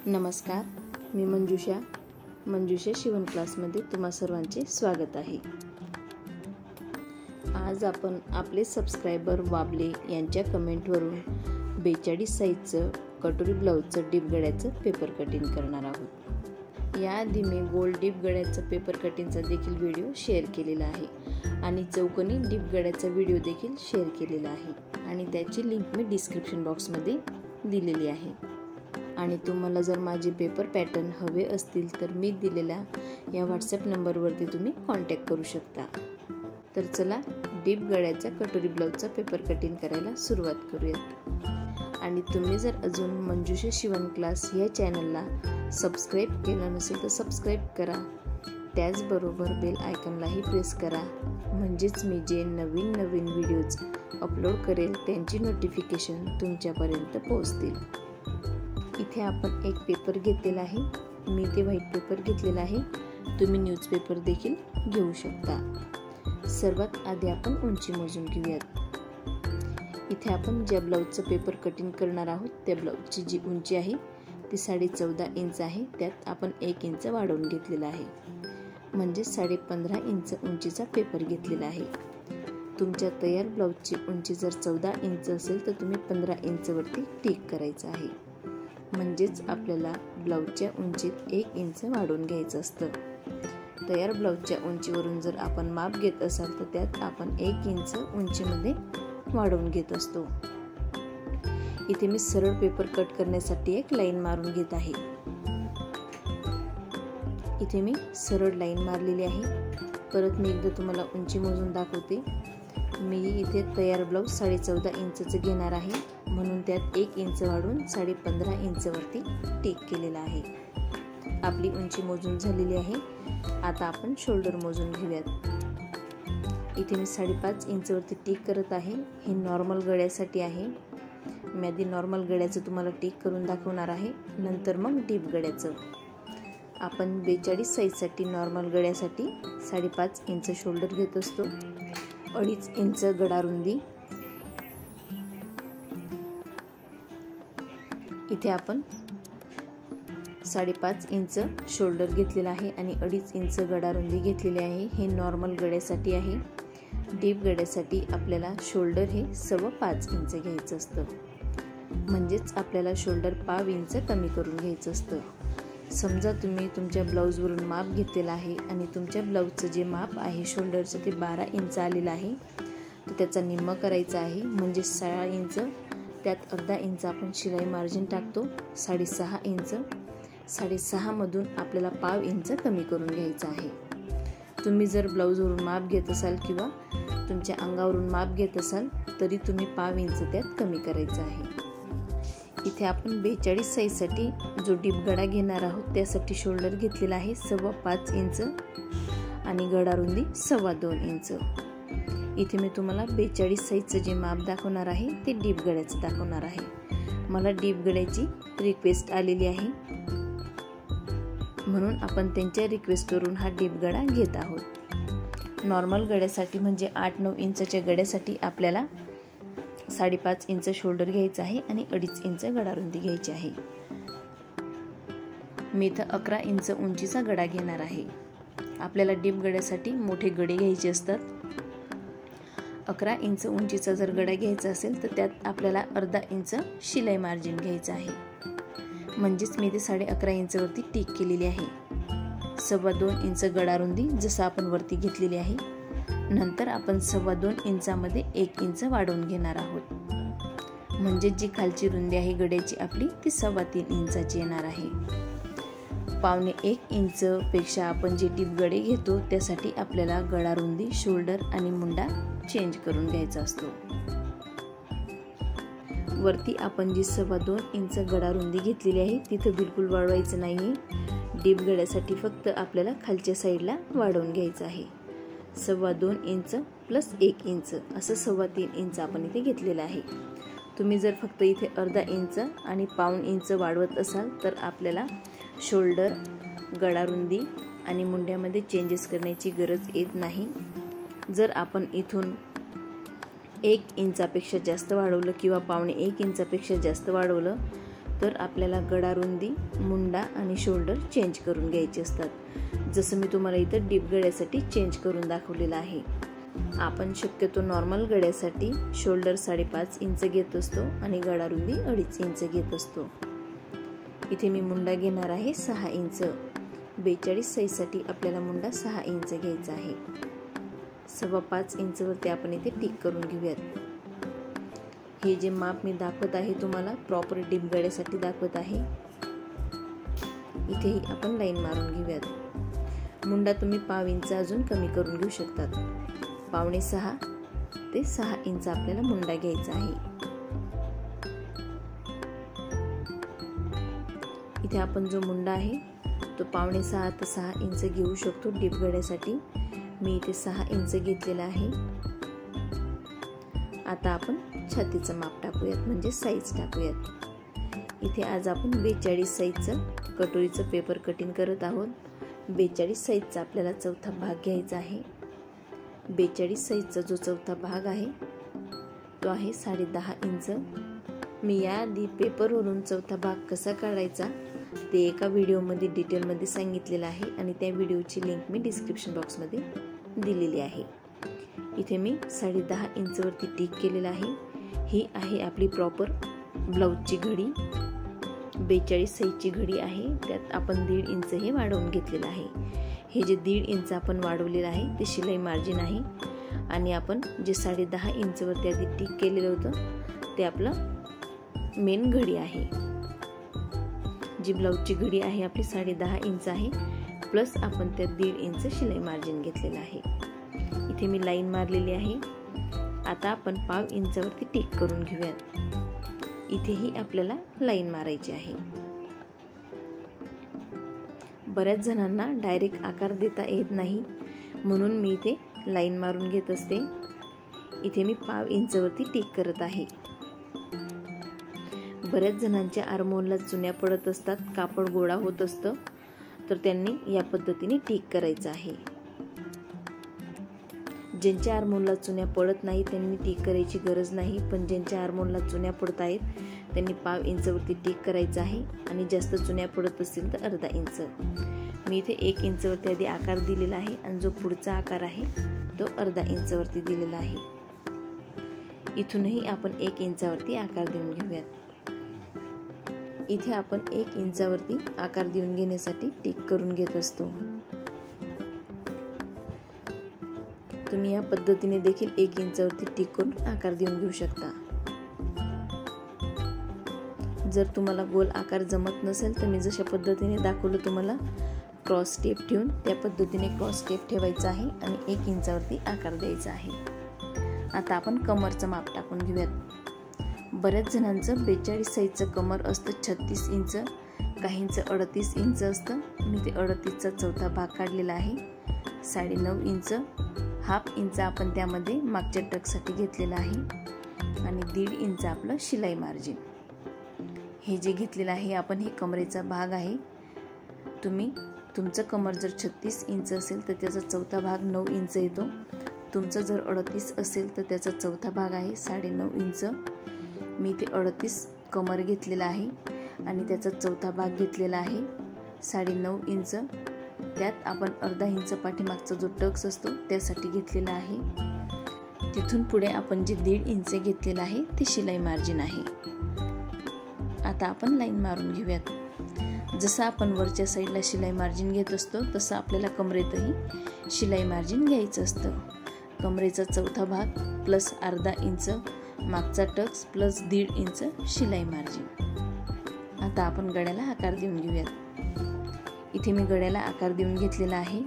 नमस्कार, मी मंजुषा शिवण क्लासमध्ये तुम्हा सर्वांचे स्वागत आहे। आज आपण आपले सबस्क्रायबर वाबले यांच्या कमेंटवरून 42 साईजचं कटोरी ब्लाउजचं डीप गळ्याचं पेपर कटिंग करणार आहोत। याआधी मी गोल डीप गळ्याचं पेपर कटिंगचा देखील व्हिडिओ शेअर केलेला आहे आणि चौकोनी डीप गळ्याचा व्हिडिओ देखील शेअर केलेला आहे आणि त्याची लिंक मी डिस्क्रिप्शन बॉक्समध्ये दिलेली आहे। आणि तुम्हाला जर माझे पेपर पॅटर्न हवे असतील तर मी दिलेल्या या व्हॉट्सॲप नंबरवरती तुम्ही कॉन्टॅक्ट करू शकता। तर चला डीप गळ्याचा कटोरी ब्लाउजचा पेपर कटिंग करायला सुरुवात करूयात। आणि तुम्ही जर अजून मंजुषा शिवण क्लास या चॅनलला सबस्क्राईब केलं नसेल तर सबस्क्राईब करा, त्याचबरोबर बेल आयकॉनलाही प्रेस करा, म्हणजेच मी जे नवीन व्हिडिओज अपलोड करेल त्यांची नोटिफिकेशन तुमच्यापर्यंत पोहोचतील। इथे आपण एक पेपर घेतलेला आहे, मी ते व्हाईट पेपर घेतलेला आहे, तुम्ही न्यूजपेपर देखील घेऊ शकता। सर्वात आधी आपण उंची मोजून घेऊयात। इथे आपण ज्या ब्लाउजचं पेपर कटिंग करणार आहोत त्या ब्लाउजची जी उंची आहे ती 14.5 इंच आहे, त्यात आपण 1 इंच वाढवून घेतलेला आहे, म्हणजे 15.5 इंच उंचीचा पेपर घेतलेला आहे। तुमच्या तयार ब्लाउजची उंची जर 14 इंच असेल तर तुम्ही 15 इंचवरती टिक करायचं आहे, म्हणजेच आपल्याला ब्लाउजच्या उंचीत 1 इंच वाढवून घ्यायचं असतं। तयार ब्लाउजच्या उंचीवरून जर आपण माप घेत असाल तर त्यात आपण 1 इंच उंचीमध्ये वाढवून घेत असतो। इथे मी सरळ पेपर कट करण्यासाठी एक लाईन मारून घेत आहे। इथे मी सरळ लाईन मारलेली आहे। परत मी एकदा तुम्हाला उंची मोजून दाखवते। मी इथे तयार ब्लाउज 14.5 इंचचं घेणार आहे, म्हणून त्यात 1 इंच वाढून 15.5 इंचवरती टिक केलेला आहे। आपली उंची मोजून झालेली आहे। आता आपण शोल्डर मोजून घेऊयात। इथे मी 5.5 इंचवरती टिक करत आहे। हे नॉर्मल गळ्यासाठी आहे। मी आधी नॉर्मल गळ्याचं तुम्हाला टिक करून दाखवणार आहे, नंतर मग डीप गळ्याचं। आपण 42 साईजसाठी नॉर्मल गळ्यासाठी 5.5 इंच शोल्डर घेत असतो, 2.5 इंच गळा रुंदी। इथे आपण 5.5 इंच शोल्डर घेतलेला आहे आणि 2.5 इंच गळा रुंदी घेतलेली आहे। हे नॉर्मल गळ्यासाठी आहे। डीप गळ्यासाठी आपल्याला शोल्डर हे 5.25 इंच घ्यायचं असतं, म्हणजेच आपल्याला शोल्डर 0.5 इंच कमी करून घ्यायचं असतं। समजा तुम्ही तुमच्या ब्लाऊजवरून माप घेतलेलं आहे आणि तुमच्या ब्लाऊजचं जे माप आहे शोल्डरचं ते 12 इंच आलेलं आहे, तर त्याचा निम्मा करायचा आहे, म्हणजे 6 इंच, त्यात अर्धा इंच आपण शिलाई मार्जिन टाकतो, 6.5 इंच। 6.5 मधून आपल्याला 0.5 इंच कमी करून घ्यायचं आहे। तुम्ही जर ब्लाऊजवरून माप घेत असाल किंवा तुमच्या अंगावरून माप घेत असाल तरी तुम्ही 0.5 इंच त्यात कमी करायचं आहे। इथे आपण 42 साईजसाठी जो डीप गळा घेणार आहोत त्यासाठी शोल्डर घेतलेला आहे 5.25 इंच आणि गळा रुंदी 2.25 इंच। इथे मी तुम्हाला 42 साईजचं जे माप दाखवणार आहे ते डीप गळ्याचं दाखवणार आहे। मला डीप गळ्याची रिक्वेस्ट आलेली आहे, म्हणून आपण त्यांच्या रिक्वेस्टवरून हा डीप गळा घेत आहोत। नॉर्मल गळ्यासाठी म्हणजे 8-9 इंचच्या गळ्यासाठी आपल्याला 5.5 इंच शोल्डर घ्यायचं आहे आणि 2.5 इंच गळा रुंदी घ्यायची आहे। मी इथं 11 इंच उंचीचा गळा घेणार आहे। आपल्याला डीप गळ्यासाठी मोठे गळे घ्यायचे असतात। 11 इंच उंचीचा जर गळा घ्यायचा असेल तर त्यात आपल्याला अर्धा इंच शिलाई मार्जिन घ्यायचं आहे, म्हणजेच मी इथे 11.5 इंचवरती टिक केलेली आहे। 2.25 इंच गळा रुंदी जसं आपण वरती घेतलेली आहे, नंतर आपण 2.25 इंचामध्ये 1 इंच वाढवून घेणार आहोत, म्हणजे जी खालची रुंदी आहे गड्याची आपली ती 3.25 इंचाची येणार आहे। 1.25 इंच पेक्षा आपण जे डीप गळे घेतो त्यासाठी आपल्याला गळा रुंदी, शोल्डर आणि मुंडा चेंज करून घ्यायचा असतो। वरती आपण जी 2.25 इंच गळा रुंदी घेतलेली आहे तिथं बिलकुल वाढवायचं नाही। डीप गळ्यासाठी फक्त आपल्याला खालच्या साईडला वाढवून घ्यायचं आहे। 2.25 इंच प्लस 1 इंच असं 3.25 इंच आपण इथे घेतलेलं आहे। तुम्ही जर फक्त इथे अर्धा इंच आणि 0.25 इंच वाढवत असाल तर आपल्याला शोल्डर, गळा रुंदी आणि मुंड्यामध्ये चेंजेस करण्याची गरज येत नाही। जर आपण इथून 1 इंचापेक्षा जास्त वाढवलं किंवा 0.25 इंचापेक्षा जास्त वाढवलं तर आपल्याला गडारुंदी, मुंडा आणि शोल्डर चेंज करून घ्यायचे असतात। जसं मी तुम्हाला इथं डीप गळ्यासाठी चेंज करून दाखवलेलं आहे। आपण शक्यतो नॉर्मल गळ्यासाठी शोल्डर 5.5 इंच घेत असतो आणि गडारुंदी 2.5 इंच घेत असतो। इथे मी मुंडा घेणार आहे 6 इंच। 42 साईजसाठी आपल्याला मुंडा 6 इंच घ्यायचा आहे। 5.25 इंचवरती आपण इथे टिक करून घेऊयात। हे जे माप मी दाखवत आहे तुम्हाला प्रॉपर डीप गळ्यासाठी दाखवत आहे। इथेही आपण लाईन मारून घेऊयात। मुंडा तुम्ही 1/2 इंच अजून कमी करून घेऊ शकतात। 5.25 ते 6 इंच आपल्याला मुंडा घ्यायचा आहे। इथे आपण जो मुंडा आहे तो 5.25 ते 6 इंच घेऊ शकतो डीप गळ्यासाठी। मी इथे 6 इंच घेतलेला आहे। आता आपण छातीचं माप टाकूयात, म्हणजे साईज टाकूयात। इथे आज आपण 42 साईजचं कटोरीचं पेपर कटिंग करत आहोत। 42 साईजचा आपल्याला चौथा भाग घ्यायचा आहे। 42 साईजचा जो चौथा भाग आहे तो आहे 10.5 इंच। मी याआधी पेपरवरून चौथा भाग कसा काढायचा ते एका व्हिडिओमध्ये डिटेलमध्ये सांगितलेलं आहे आणि त्या व्हिडिओची लिंक मी डिस्क्रिप्शन बॉक्समध्ये दिलेली आहे। इथे मी 10.5 इंचवरती टिक केलेला आहे। ही आहे आपली प्रॉपर ब्लाऊजची घडी। 42 साईजची घडी आहे, त्यात आपण 1.5 इंच हे वाढवून घेतलेलं आहे। हे जे 1.5 इंच आपण वाढवलेलं आहे ते शिलाई मार्जिन आहे आणि आपण जे 10.5 इंचवरती आधी टिक केलेलं होतं ते आपलं मेन घडी आहे। जी ब्लाऊजची घडी आहे आपली 10.5 इंच आहे, प्लस आपण त्यात 1.5 इंच शिलाई मार्जिन घेतलेलं आहे। इथे मी लाईन मारलेली आहे। आता आपण 1/2 इंचावरती टिक करून घेऊयात। इथेही आपल्याला लाईन मारायची आहे। बऱ्याच जणांना डायरेक्ट आकार देता येत नाही, म्हणून मी इथे लाईन मारून घेत असते। इथे मी 1/2 इंचावरती टिक करत आहे। बऱ्याच जणांच्या आर्महोलला चुन्या पडत असतात, कापड गोळा होत असतं, तर त्यांनी या पद्धतीने टिक करायचं आहे। ज्यांच्या आर्महोलला चुन्या पडत नाही त्यांनी टिक करायची गरज नाही, पण ज्यांच्या आर्महोलला चुन्या पडत आहेत त्यांनी 1/2 इंचावरती टिक करायचं आहे आणि जास्त चुन्या पडत असतील तर 1/2 इंच। मी इथे 1 इंचावरती आधी आकार दिलेला आहे आणि जो पुढचा आकार आहे तो 1/2 इंचावरती दिलेला आहे। इथूनही आपण 1 इंचावरती आकार देऊन घेऊयात। इथे आपण 1 इंचावरती आकार देऊन घेण्यासाठी टिक करून घेत असतो। तुम्ही या पद्धतीने देखील 1 इंचावरती टिक करून आकार देऊन घेऊ शकता। जर तुम्हाला गोल आकार जमत नसेल तर मी जशा पद्धतीने दाखवलं तुम्हाला क्रॉस स्टेप ठेवून त्या पद्धतीने क्रॉस स्टेप ठेवायचा आहे आणि 1 इंचावरती आकार द्यायचा आहे। आता आपण कमरचं माप टाकून घेऊयात। बऱ्याच जणांचं 42 साईजचं कमर असतं 36 इंच, काहींचं 38 इंच असतं। मी ते 38चा चौथा भाग काढलेला आहे। 9.5 इंच, 1/2 इंच आपण त्यामध्ये मागच्या टक्ससाठी घेतलेला आहे आणि 1.5 इंच आपलं शिलाई मार्जिन। हे जे घेतलेलं आहे आपण हे कमरेचा भाग आहे। तुमचं कमर जर 36 इंच असेल तर त्याचा चौथा भाग 9 इंच येतो। तुमचं जर 38 असेल तर त्याचा चौथा भाग आहे 9.5 इंच। मी ते 38 कमर घेतलेला आहे आणि त्याचा चौथा भाग घेतलेला आहे 9.5 इंच। त्यात आपण 1/2 इंच पाठीमागचा जो टक्स असतो त्यासाठी घेतलेला आहे। तिथून पुढे आपण जे 1.5 इंच घेतलेला आहे ते शिलाई मार्जिन आहे। आता आपण लाईन मारून घेऊयात। जसं आपण वरच्या साईडला शिलाई मार्जिन घेत असतो तसं आपल्याला कमरेतही शिलाई मार्जिन घ्यायचं असतं। कमरेचा चौथा भाग प्लस 1/2 इंच मागचा टक्स प्लस 1.5 इंच शिलाई मार्जिन। आता आपण गळ्याला आकार देऊन घेऊयात। इथे मी गळ्याला आकार देऊन घेतलेला आहे।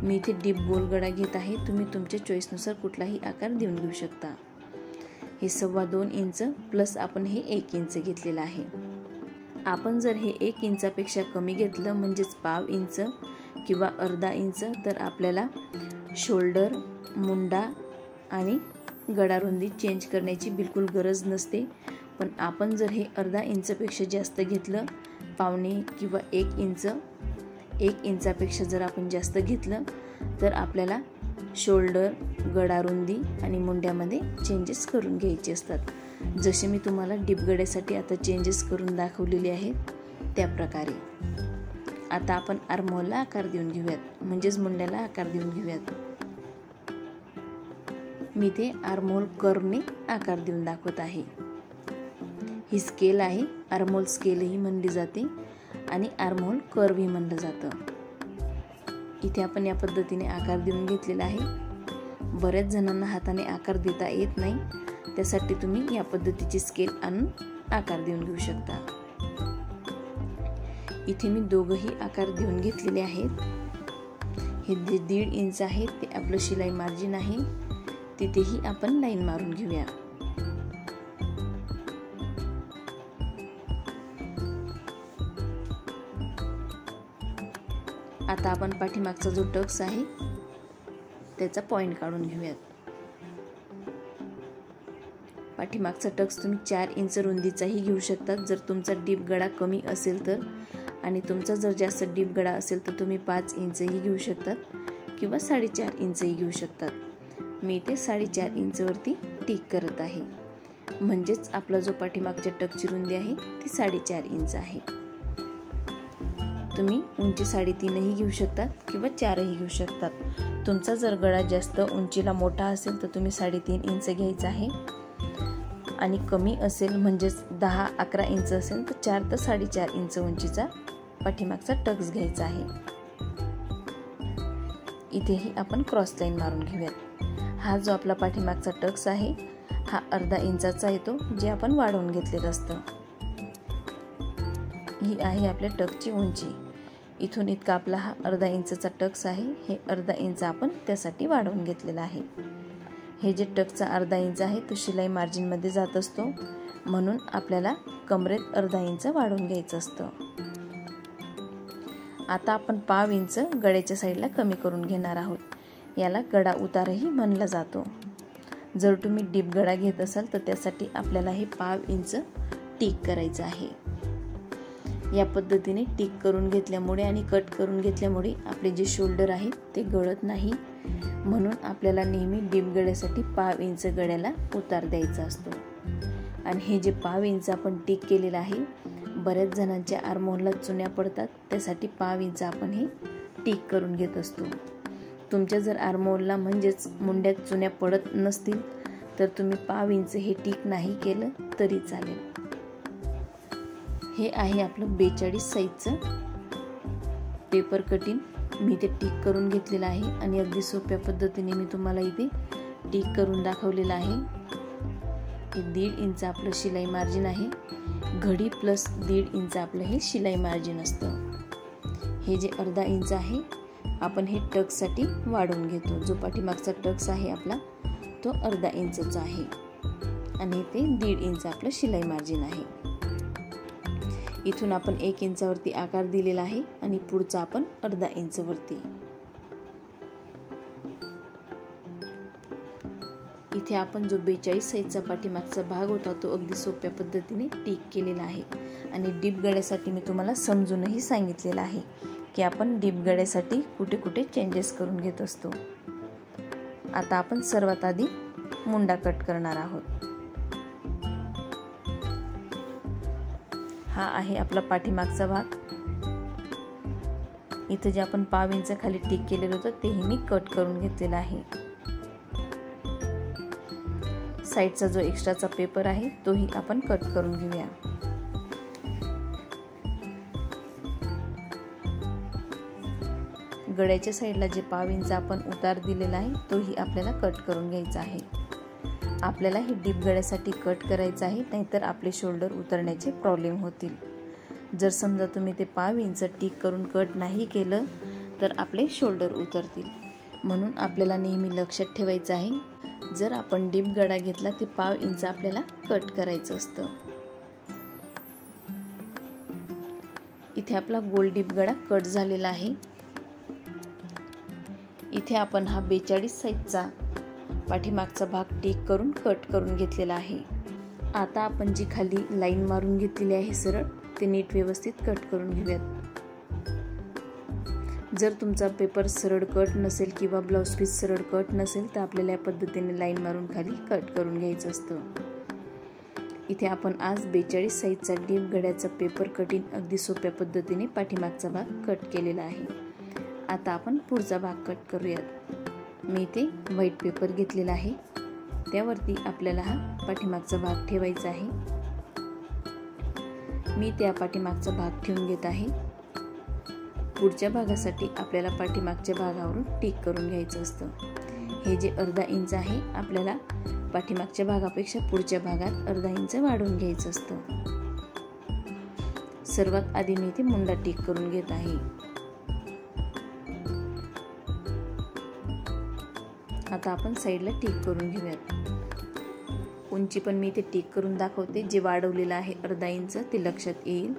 मी इथे डीप गोल गळा घेत आहे, तुम्ही तुमच्या चॉईसनुसार कुठलाही आकार देऊन घेऊ शकता। हे 2.25 इंच प्लस आपण हे 1 इंच घेतलेलं आहे। आपण जर हे 1 इंचापेक्षा कमी घेतलं म्हणजेच 1/2 इंच किंवा 1/2 इंच तर आपल्याला शोल्डर, मुंडा आणि गडारुंदी चेंज करण्याची बिलकुल गरज नसते। पण आपण जर हे 1/2 इंचपेक्षा जास्त घेतलं, 1.25 किंवा 1 इंच, 1 इंचापेक्षा जर आपण जास्त घेतलं तर आपल्याला शोल्डर, गडारुंदी आणि मुंड्यामध्ये चेंजेस करून घ्यायचे असतात। जसे मी तुम्हाला डिपगड्यासाठी आता चेंजेस करून दाखवलेले आहेत त्या प्रकारे. आता आपण आर्महोलला आकार देऊन घेऊयात, म्हणजेच मुंड्याला आकार देऊन घेऊयात. मी ते आर्महोल कर्वने आकार देऊन दाखवत आहे. ही स्केल आहे, आर्महोल स्केलही म्हणली जाते आणि आर्महोल कर्वही म्हणलं जातं. इथे आपण या पद्धतीने आकार देऊन घेतलेला आहे. बऱ्याच जणांना हाताने आकार देता येत नाही, त्यासाठी तुम्ही या पद्धतीची स्केल आणून आकार देऊन घेऊ शकता. इथे मी दोघंही आकार देऊन घेतलेले आहेत. हे जे 1.5 इंच आहे ते आपलं शिलाई मार्जिन आहे, तिथेही आपण लाईन मारून घेऊया. आता आपण पाठीमागचा जो टक्स आहे त्याचा पॉइंट काढून घेऊयात. पाठीमागचा टक्स तुम्ही 4 इंच रुंदीचाही घेऊ शकतात जर तुमचा डीप गळा कमी असेल तर, आणि तुमचा जर जास्त डीप गळा असेल तर तुम्ही 5 इंचही घेऊ शकतात किंवा 4.5 इंचही घेऊ शकतात. मी इथे 4.5 इंचवरती टिक करत आहे, म्हणजेच आपला जो पाठीमागच्या टकची रुंदी आहे ती 4.5 इंच आहे. तुम्ही उंची 3.5ही घेऊ शकतात किंवा 4ही घेऊ शकतात. तुमचा जर गळा जास्त उंचीला मोठा असेल तर तुम्ही 3.5 इंच घ्यायचा आहे, आणि कमी असेल म्हणजेच 10-11 इंच असेल तर 4 ते 4.5 इंच उंचीचा पाठीमागचा टक्स घ्यायचा आहे. इथेही आपण क्रॉस लाईन मारून घेऊयात. हा जो आपला पाठीमागचा टक्स आहे हा अर्धा इंचाचा येतो, जे आपण वाढवून घेतलेलं असतं. ही आहे आपल्या टक्सची उंची. इथून इतका आपला हा अर्धा इंचचा टक्स आहे, हे अर्धा इंच आपण त्यासाठी वाढवून घेतलेला आहे. हे जे टक्सचा अर्धा इंच आहे तो शिलाई मार्जिनमध्ये जात असतो, म्हणून आपल्याला कमरेत अर्धा इंच वाढवून घ्यायचं असतं. आता आपण 1/2 इंच गळ्याच्या साईडला कमी करून घेणार आहोत. याला गळा उतारही म्हणला जातो. जर तुम्ही डीप गळा घेत असाल तर त्यासाठी आपल्याला हे 1/2 इंच टिक करायचं आहे. या पद्धतीने टिक करून घेतल्यामुळे आणि कट करून घेतल्यामुळे आपले जे शोल्डर आहेत ते गळत नाही, म्हणून आपल्याला नेहमी डीप गळ्यासाठी 1/2 इंच गळ्याला उतार द्यायचा असतो. आणि हे जे 1/2 इंच आपण टिक केलेलं आहे, बऱ्याच जणांच्या आर्महोलला चुन्या पडतात, त्यासाठी 1/2 इंच आपण हे टिक करून घेत असतो. तुमच्या जर आर्महोलला म्हणजेच मुंड्यात चुन्या पडत नसतील तर तुम्ही 1/2 इंच हे टिक नाही केलं तरी चालेल. हे आहे आपलं 42 साईजचं पेपर कटिंग. मी ते टिक करून घेतलेलं आहे आणि अगदी सोप्या पद्धतीने मी तुम्हाला इथे टिक करून दाखवलेलं आहे. हे 1.5 इंच आपलं शिलाई मार्जिन आहे. घडी प्लस 1.5 इंच आपलं हे शिलाई मार्जिन असतं. हे जे अर्धा इंच आहे आपण हे टक्ससाठी वाढवून घेतो. जो पाठीमागचा टक्स आहे आपला तो अर्धा इंचचा आहे आणि ते 1.5 इंच आपलं शिलाई मार्जिन आहे. इथून आपण 1 इंचावरती आकार दिलेला आहे आणि पुढचा आपण अर्धा इंचवरती. इथे आपण जो 42 साईजचा पाठीमागचा भाग होता तो अगदी सोप्या पद्धतीने टिक केलेला आहे. आणि डीप गळ्यासाठी मी तुम्हाला समजूनही सांगितलेलं आहे की आपण डीप गळ्यासाठी कुठे कुठे चेंजेस करून घेत असतो. आता आपण सर्वात आधी मुंडा कट करणार आहोत. हा आहे आपला पाठीमागचा भाग. इथे जे आपण 1/2 इंच खाली टिक केलेलं होतं तेही मी कट करून घेतलेला आहे. साईडचा जो एक्स्ट्राचा पेपर आहे तोही आपण कट करून घेऊया. गळ्याच्या साईडला जे 1/2 इंच आपण उतार दिलेला आहे तोही आपल्याला कट करून घ्यायचा आहे. आपल्याला हे डीप गळ्यासाठी कट करायचं आहे, नाहीतर आपले शोल्डर उतरण्याचे प्रॉब्लेम होतील. जर समजा तुम्ही ते 1/2 इंच टिक करून कट नाही केलं तर आपले शोल्डर उतरतील. म्हणून आपल्याला नेहमी लक्षात ठेवायचं आहे, जर आपण डीप गळा घेतला ते 1/2 इंच आपल्याला कट करायचं असतं. इथे आपला गोल डीप गळा कट झालेला आहे. इथे आपण हा 42 साईजचा पाठीमागचा भाग टिक करून कट करून घेतलेला आहे. आता आपण जी खाली लाईन मारून घेतलेली आहे सरळ, ते नीट व्यवस्थित कट करून घेऊयात. जर तुमचा पेपर सरळ कट नसेल किंवा ब्लाउज पीस सरळ कट नसेल तर आपल्याला या पद्धतीने लाईन मारून खाली कट करून घ्यायचं असतं. इथे आपण आज 42 साईजचा डीप गळ्याचा पेपर कटिंग अगदी सोप्या पद्धतीने पाठीमागचा भाग कट केलेला आहे। आता आपण पुढचा भाग कट करूयात। मी इथे व्हाईट पेपर घेतलेला आहे, त्यावरती आपल्याला हा पाठीमागचा भाग ठेवायचा आहे। मी त्या पाठीमागचा भाग ठेवून घेत आहे। पुढच्या भागासाठी आपल्याला पाठीमागच्या भागावरून टिक करून घ्यायचं असतं। हे जे अर्धा इंच आहे आपल्याला पाठीमागच्या भागापेक्षा पुढच्या भागात अर्धा इंच वाढवून घ्यायचं असतं। सर्वात आधी मी इथे मुंडा टिक करून घेत आहे। आता आपण साईडला टिक करून घेऊयात। उंची पण मी इथे टिक करून दाखवते, जे वाढवलेलं आहे अर्धा इंच ते लक्षात येईल।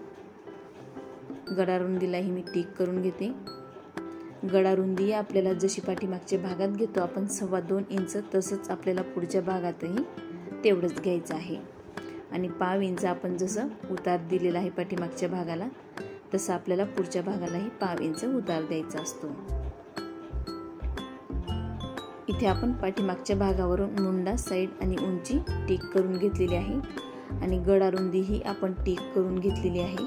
गळा रुंदीलाही मी टिक करून घेते। गळा रुंदी आपल्याला जशी पाठीमागच्या भागात घेतो आपण 2.25 इंच, तसंच आपल्याला पुढच्या भागातही तेवढंच घ्यायचं आहे। आणि 1/2 इंच आपण जसं उतार दिलेला आहे पाठीमागच्या भागाला, तसं आपल्याला पुढच्या भागालाही 1/2 इंच उतार द्यायचा असतो। इथे आपण पाठीमागच्या भागावरून मुंडा, साईड आणि उंची टिक करून घेतलेली आहे आणि गळा रुंदी ही आपण टिक करून घेतलेली आहे।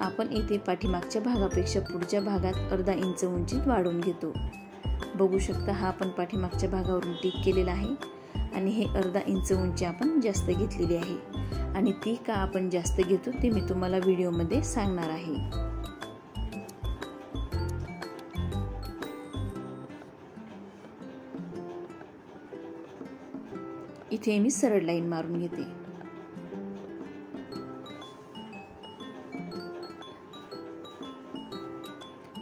आपण इथे पाठीमागच्या भागापेक्षा पुढच्या भागात अर्धा इंच उंची वाढवून घेतो। बघू शकता, हा आपण पाठीमागच्या भागावरून टिक केलेला आहे आणि हे अर्धा इंच उंची आपण जास्त घेतलेली आहे। आणि ती का आपण जास्त घेतो ते मी तुम्हाला व्हिडिओमध्ये सांगणार आहे। इथे मी सरळ लाईन मारून घेते।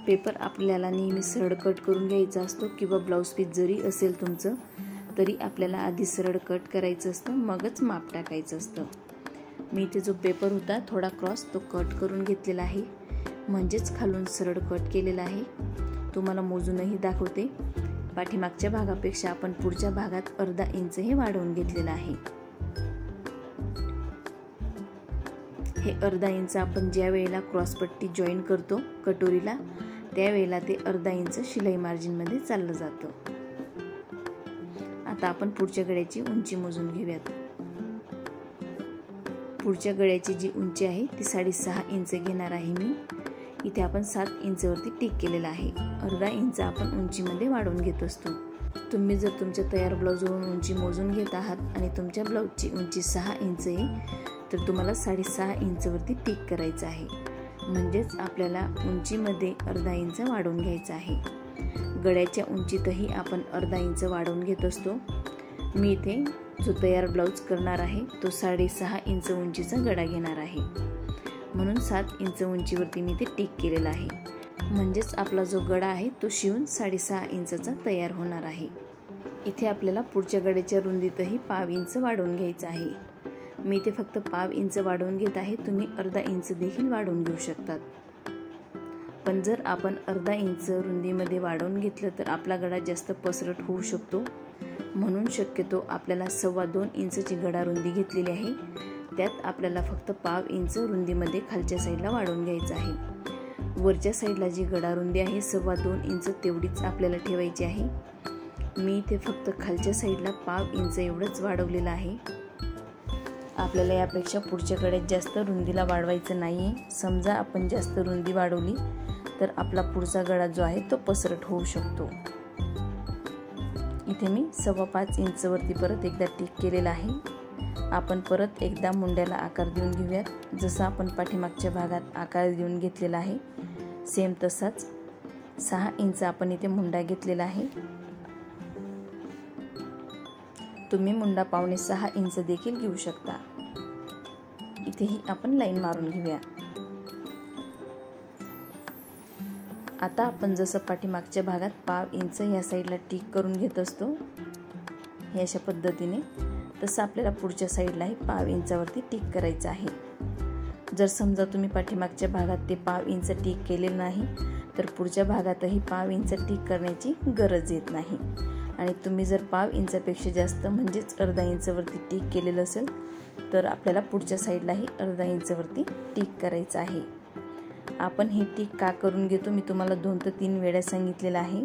पेपर आपल्याला नेहमी सरळ कट करून घ्यायचा असतो, किंवा ब्लाऊज पीस जरी असेल तुमचं तरी आपल्याला आधी सरळ कट करायचं असतं, मगच माप टाकायचं असतं। मी इथे जो पेपर होता थोडा क्रॉस तो कट करून घेतलेला आहे, म्हणजेच खालून सरळ कट केलेला आहे। तुम्हाला मोजूनही दाखवते। पाठीमागच्या भागापेक्षा आपण पुढच्या भागात अर्धा इंच हे वाढवून घेतलेलं आहे। हे अर्धा इंच आपण ज्या वेळेला क्रॉसपट्टी जॉईन करतो कटोरीला, त्यावेळेला ते अर्धा इंच शिलाई मार्जिन मध्ये चाललं जातं। आता आपण पुढच्या गळ्याची उंची मोजून घेऊयात। पुढच्या गळ्याची जी उंची आहे ती 6.5 इंच घेणार आहे मी। इथे आपण 7 इंच वरती टिक केलेला आहे। अर्धा इंच आपण उंचीमध्ये वाढवून घेत असतो। तुम्ही जर तुमच्या तयार ब्लाऊजवरून उंची मोजून घेत आहात आणि तुमच्या ब्लाऊजची उंची 6 इंच आहे, तर तुम्हाला 6.5 इंच वरती टिक करायचं आहे, म्हणजेच आपल्याला उंचीमध्ये अर्धा इंच वाढवून घ्यायचं आहे। गळ्याच्या उंचीतही आपण अर्धा इंच वाढवून घेत असतो। मी इथे जो तयार ब्लाऊज करणार आहे तो 6.5 इंच उंचीचा गळा घेणार आहे, म्हणून 7 इंच उंचीवरती मी ते टिक केलेला आहे। म्हणजेच आपला जो गळा आहे तो शिवून 6.5 इंचचा तयार होणार आहे। इथे आपल्याला पुढच्या गळ्याच्या रुंदीतही 1/2 इंच वाढवून घ्यायचं आहे। मी इथे फक्त 1/2 इंच वाढवून घेत आहे, तुम्ही अर्धा इंच देखील वाढवून घेऊ शकतात। पण जर आपण अर्धा इंच रुंदीमध्ये वाढवून घेतलं तर आपला गळा जास्त पसरट होऊ शकतो, म्हणून शक्यतो आपल्याला 2.25 इंचची गळा रुंदी घेतलेली आहे, त्यात आपल्याला फक्त 1/2 इंच रुंदीमध्ये खालच्या साईडला वाढवून घ्यायचं आहे। वरच्या साईडला जी गळा रुंदी आहे 2.25 इंच तेवढीच आपल्याला ठेवायची आहे। मी इथे फक्त खालच्या साईडला 1/2 इंच एवढंच वाढवलेलं आहे। आपल्याला यापेक्षा पुढच्या गळ्यात जास्त रुंदीला वाढवायचं नाही आहे। समजा आपण जास्त रुंदी वाढवली तर आपला पुढचा गळा जो आहे तो पसरट होऊ शकतो। इथे मी 5.25 इंच वरती परत एकदा टिक केलेला आहे। आपण परत एकदा मुंड्याला आकार देऊन घेऊयात। जसं आपण पाठीमागच्या भागात आकार देऊन घेतलेला आहे सेम तसाच 6 इंच आपण इथे मुंडा घेतलेला आहे। तुम्ही मुंडा 5.25 इंच देखील घेऊ शकता। इथेही आपण लाईन मारून घेऊया। आता आपण जसं पाठीमागच्या भागात 1/2 इंच या साईडला टिक करून घेत असतो हे अशा पद्धतीने, तसं आपल्याला पुढच्या साईडलाही 1/2 इंचावरती टिक करायचं आहे। जर समजा तुम्ही पाठीमागच्या भागात ते 1/2 इंच टिक केलेलं नाही तर पुढच्या भागातही 1/2 इंच टिक करण्याची गरज येत नाही। आणि तुम्ही जर 1/2 इंचापेक्षा जास्त म्हणजेच अर्धा इंचावरती टिक केलेलं असेल तर आपल्याला पुढच्या साईडलाही अर्धा इंचावरती टिक करायचं आहे। आपण हे टिक का करून घेतो मी तुम्हाला 2 ते 3 वेळा सांगितलेलं आहे।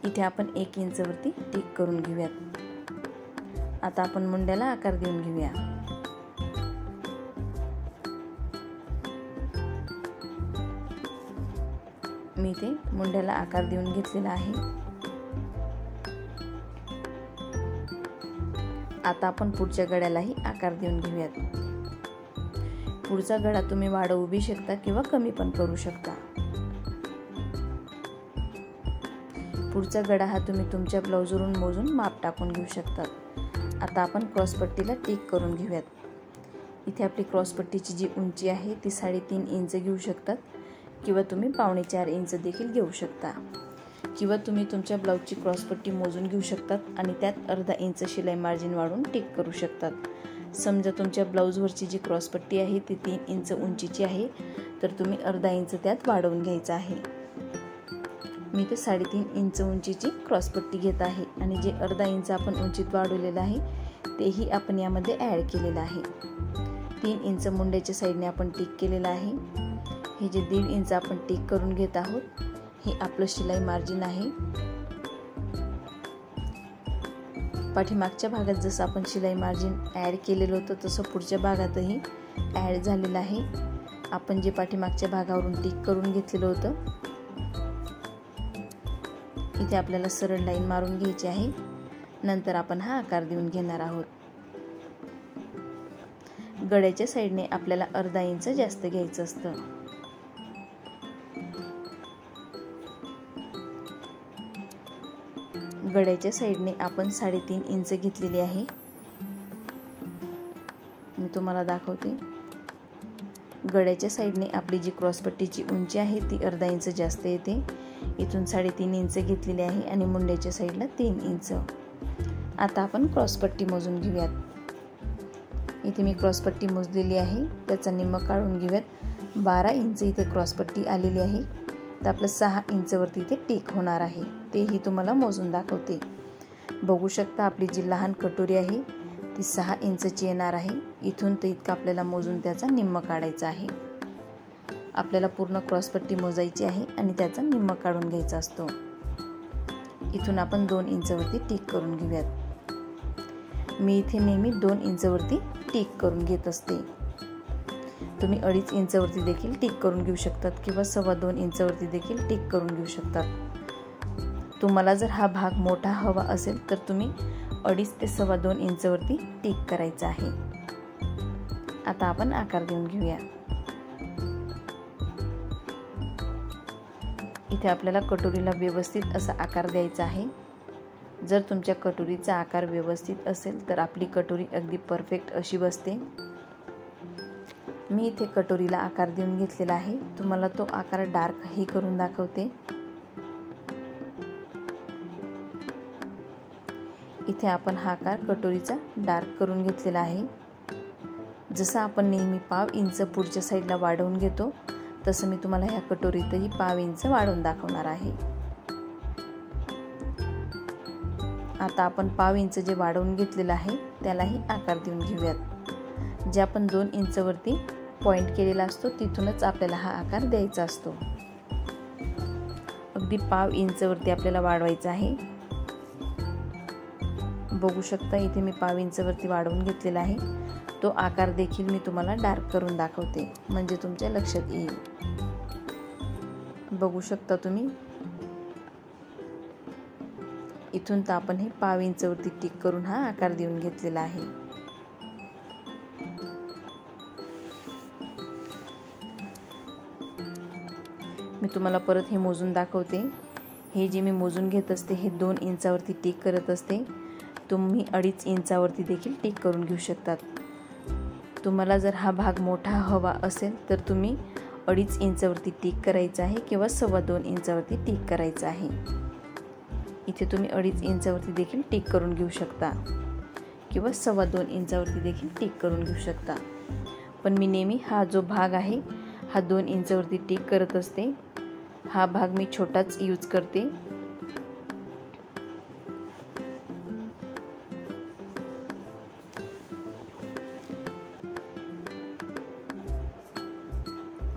इथे आपण 1 इंचावरती टिक करून घेऊयात। आता आपण मुंड्याला आकार देऊन घेऊया. मी इथे मुंड्याला आकार देऊन घेतलेला आहे. आता आपण पुढच्या गड्यालाही आकार देऊन घेऊयात. पुढचा गळा तुम्ही वाढवू बी शकता किंवा कमी पण करू शकता. पुढचा गळा हा तुम्ही तुमच्या ब्लाऊजवरून मोजून माप टाकून घेऊ शकता. आता आपण क्रॉसपट्टीला टिक करून घेऊयात. इथे आपली क्रॉसपट्टीची जी उंची आहे ती 3.5 इंच घेऊ शकतात किंवा तुम्ही 4.25 इंच देखील घेऊ शकता, किंवा तुम्ही तुमच्या ब्लाऊजची क्रॉसपट्टी मोजून घेऊ शकतात आणि त्यात अर्धा इंच शिलाई मार्जिन वाढवून टिक करू शकतात. समजा तुमच्या ब्लाऊजवरची जी क्रॉसपट्टी आहे ती 3 इंच उंचीची आहे, तर तुम्ही अर्धा इंच त्यात वाढवून घ्यायचं आहे. मी ते 3.5 इंच उंचीची क्रॉसपट्टी घेत आहे आणि जे अर्धा इंच आपण उंचीत वाढवलेलं आहे तेही आपण यामध्ये ॲड केलेलं आहे. 3 इंच मुंड्याच्या साईडने आपण टिक केलेलं आहे. हे जे 1.5 इंच आपण टिक करून घेत आहोत हे आपलं शिलाई मार्जिन आहे. पाठीमागच्या भागात जसं आपण शिलाई मार्जिन ॲड केलेलं होतं तसं पुढच्या भागातही ॲड झालेलं आहे. आपण जे पाठीमागच्या भागावरून टिक करून घेतलेलं होतं इथे आपल्याला सरळ लाईन मारून घ्यायची आहे. नंतर आपण हा आकार देऊन घेणार आहोत. गळ्याच्या साईडने आपल्याला अर्धा इंच जास्त घ्यायचं असतं. गळ्याच्या साईडने आपण 3.5 इंच घेतलेली आहे. मी तुम्हाला दाखवते. गळ्याच्या साईडने आपली जी क्रॉसपट्टीची उंची आहे ती अर्धा इंच जास्त येते. इथून 3.5 इंच घेतलेली आहे आणि मुंड्याच्या साईडला 3 इंच. आता आपण क्रॉसपट्टी मोजून घेऊयात. इथे मी क्रॉसपट्टी मोजलेली आहे, त्याचा निम्म काढून घेऊयात. 12 इंच इथे क्रॉसपट्टी आलेली आहे, तर आपलं 6 इंचवरती इथे टिक होणार आहे. तेही तुम्हाला मोजून दाखवते. बघू शकता आपली जी लहान कटोरी आहे ती 6 इंचची येणार आहे. इथून तर इतकं आपल्याला मोजून त्याचा निम्म काढायचा आहे. आपल्याला पूर्ण क्रॉसपट्टी मोजायची आहे आणि त्याचा निम्म काढून घ्यायचा असतो. इथून आपण 2 इंचवरती टिक करून घेऊयात. मी इथे नेहमी 2 इंचवरती टिक करून घेत असते. तुम्ही 2.5 इंचवरती देखील टिक करून घेऊ शकतात किंवा 2.25 इंचवरती देखील टिक करून घेऊ शकतात. तुम्हाला जर हा भाग मोठा हवा असेल तर तुम्ही 2.5 ते 2.25 इंचवरती टिक करायचा आहे. आता आपण आकार देऊन घेऊया. इथे आपल्याला कटोरीला व्यवस्थित असा आकार द्यायचा आहे. जर तुमच्या कटोरीचा आकार व्यवस्थित असेल तर आपली कटोरी अगदी परफेक्ट अशी बसते. मी इथे कटोरीला आकार देऊन घेतलेला आहे. तुम्हाला तो आकार डार्कही करून दाखवते. इथे आपण हा आकार कटोरीचा डार्क करून घेतलेला आहे. जसं आपण नेहमी 1/2 इंच पुढच्या साईडला वाढवून घेतो तसं मी तुम्हाला ह्या कटोरीतही 1/2 इंच वाढवून दाखवणार आहे. आता आपण 1/2 इंच जे वाढवून घेतलेलं आहे त्यालाही आकार देऊन घेऊयात. जे आपण 2 इंचवरती पॉइंट केलेला असतो तिथूनच आपल्याला हा आकार द्यायचा असतो. अगदी 1/2 इंचवरती आपल्याला वाढवायचा आहे. बघू शकता इथे मी 1/2 इंचवरती वाढवून घेतलेला आहे. तो आकार देखील मी तुम्हाला डार्क करून दाखवते म्हणजे तुमच्या लक्षात येईल. बघू शकता तुम्ही. इथून तर आपण हे 1/2 इंचवरती टिक करून हा आकार देऊन घेतलेला आहे. मी तुम्हाला परत हे मोजून दाखवते. हे जे मी मोजून घेत असते हे 2 इंचावरती टिक करत असते. तुम्ही 2.5 इंचावरती देखील टिक करून घेऊ शकतात. तुम्हाला जर हा भाग मोठा हवा असेल तर तुम्ही 2.5 इंचावरती टिक करायचा आहे किंवा 2.25 इंचावरती टिक करायचं आहे. इथे तुम्ही 2.5 इंचावरती देखील टिक करून घेऊ शकता किंवा 2.25 इंचावरती देखील टिक करून घेऊ शकता. पण मी नेहमी हा जो भाग आहे हा 2 इंचावरती टिक करत असते. हा भाग मी छोटाच यूज करते.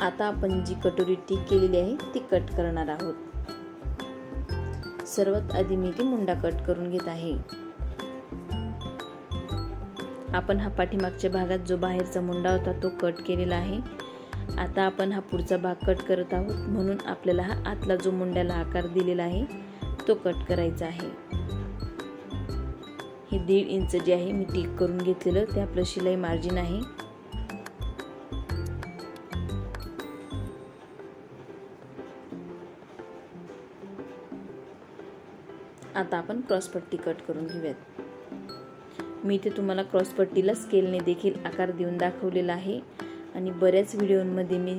आता आपण जी कटोरी टिक केलेली आहे ती कट करणार आहोत. सर्वात आधी मी ती मुंडा कट करून घेत आहे. आपण हा पाठीमागच्या भागात जो बाहेरचा मुंडा होता तो कट केलेला आहे। आता आपण हा पुढचा भाग कट करत आहोत, म्हणून आपल्याला हा आतला जो मुंड्याला आकार दिलेला आहे तो कट करायचा आहे। हे 1.5 इंच जे आहे मी टिक करून घेतलेलं ते आपलं शिलाई मार्जिन आहे। आता आपण क्रॉस पट्टी कट करून घेऊयात। मी इथे तुम्हाला क्रॉस पट्टीला स्केलने देखील आकार देऊन दाखवलेला आहे आणि बऱ्याच व्हिडिओमध्ये मी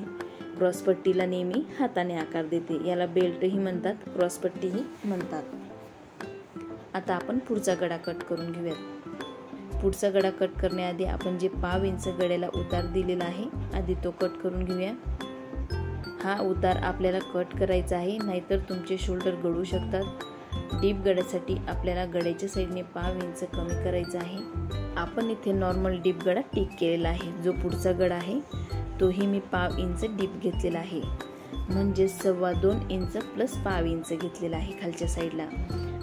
क्रॉस पट्टीला नेहमी हाताने आकार देते। याला बेल्टही म्हणतात, क्रॉस पट्टीही म्हणतात। आता आपण पुढचा गडा कट करून घेऊयात। पुढचा गडा कट करण्याआधी आपण जे 1/2 इंच गड्याला उतार दिलेला आहे आधी तो कट करून घेऊया। हा उतार आपल्याला कट करायचा आहे, नाहीतर तुमचे शोल्डर गळू शकतात। डीप गड्यासाठी आपल्याला गड्याच्या साईडने 1/2 इंच कमी करायचा आहे। आपण इथे नॉर्मल डीप गडा टिक केलेला आहे। जो पुढचा गडा आहे तोही मी 1/2 इंच डीप घेतलेला आहे, म्हणजे 2.25 इंच प्लस 1/2 इंच घेतलेला आहे खालच्या साईडला,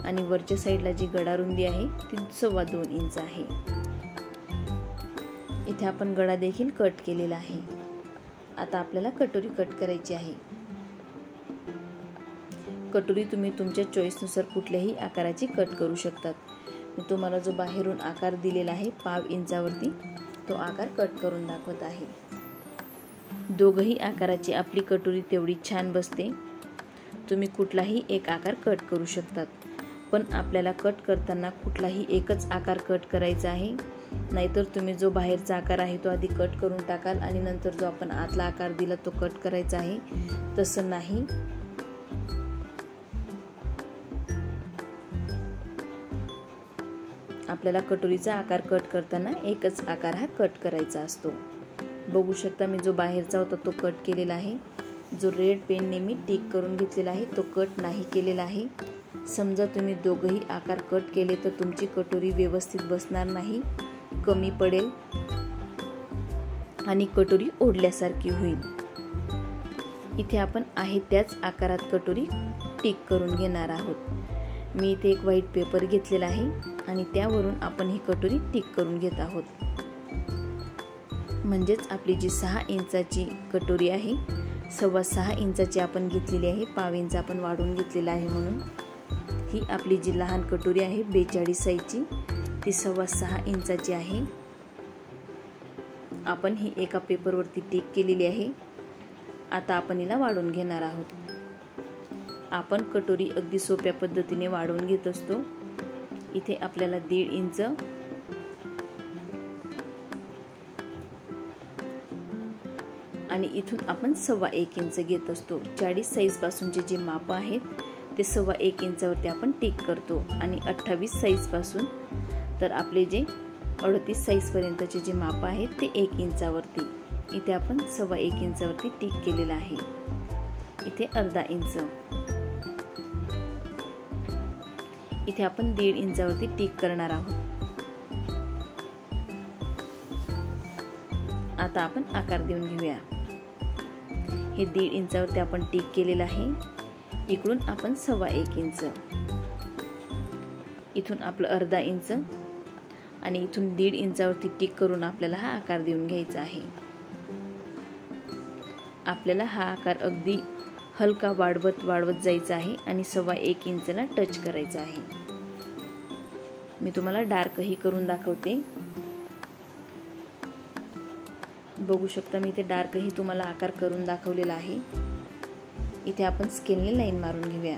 आणि वरच्या साईडला जी गडा रुंदी आहे ती 2.25 इंच आहे। इथे आपण गडा देखील कट केलेला आहे। आता आपल्याला कटोरी कट करायची आहे। कटोरी तुम्ही तुमच्या चॉईसनुसार कुठल्याही आकाराची कट करू शकतात। मी तुम्हाला जो बाहेरून आकार दिलेला आहे 1/2 इंचावरती तो आकार कट करून दाखवत आहे। दोघही आकाराची आपली कटोरी तेवढी छान बसते। तुम्ही कुठलाही एक आकार कट करू शकतात, पण आपल्याला कट करताना कुठलाही एकच आकार कट करायचा आहे, नाहीतर तुम्ही जो बाहेरचा आकार आहे तो आधी कट करून टाकाल आणि नंतर जो आपण आतला आकार दिला तो कट करायचा आहे। तसं नाही। आपल्याला कटोरीचा आकार कट करताना एकच आकार हा कट करायचा असतो। बघू शकता मी जो बाहेरचा होता तो कट केलेला आहे। जो रेड पेनने मी टिक करून घेतलेला आहे तो कट नाही केलेला आहे। समजा तुम्ही दोघही आकार कट केले तर तुमची कटोरी व्यवस्थित बसणार नाही, कमी पडेल आणि कटोरी ओढल्यासारखी होईल। इथे आपण आहे त्याच आकारात कटोरी टिक करून घेणार आहोत। मी इथे एक व्हाईट पेपर घेतलेला आहे आणि त्यावरून आपण ही कटोरी टिक करून घेत आहोत। म्हणजेच आपली जी 6 इंचाची कटोरी आहे 6.25 इंचाची आपण घेतलेली आहे, 1/2 इंच आपण वाढवून घेतलेला आहे, म्हणून ही आपली जी लहान कटोरी आहे 42 साईजची ती 6.25 इंचाची आहे। आपण ही एका पेपरवरती टिक केलेली आहे। आता आपण हिला वाढवून घेणार आहोत। आपण कटोरी अगदी सोप्या पद्धतीने वाढवून घेत असतो। इथे आपल्याला 1.5 इंच आणि इथून आपण 1.25 इंच घेत असतो। 40 साईज पासूनचे जे माप आहेत ते 1.25 इंचावरती आपण टिक करतो आणि 28 साईज पासून तर आपले जे 38 साईज पर्यंतचे जे माप आहेत ते 1 इंचावरती इथे आपण 1.25 इंचावरती टिक केलेला आहे। इथे अर्धा इंच, इथे आपण 1.5 इंचावरती टिक करणार आहोत। आता आपण आकार देऊन घेऊया। हे 1.5 इंचावरती आपण टिक केलेलं आहे। इकडून आपण 1.25 इंच, इथून आपलं अर्धा इंच आणि इथून 1.5 इंचावरती टिक करून आपल्याला हा आकार देऊन घ्यायचा आहे। आपल्याला हा आकार अगदी हलका वाढवत जायचा आहे आणि 1.25 इंचला टच करायचा आहे। मी तुम्हाला डार्कही करून दाखवते। बघू शकता मी इथे डार्कही तुम्हाला आकार करून दाखवलेला आहे। इथे आपण स्केलने लाईन मारून घेऊया।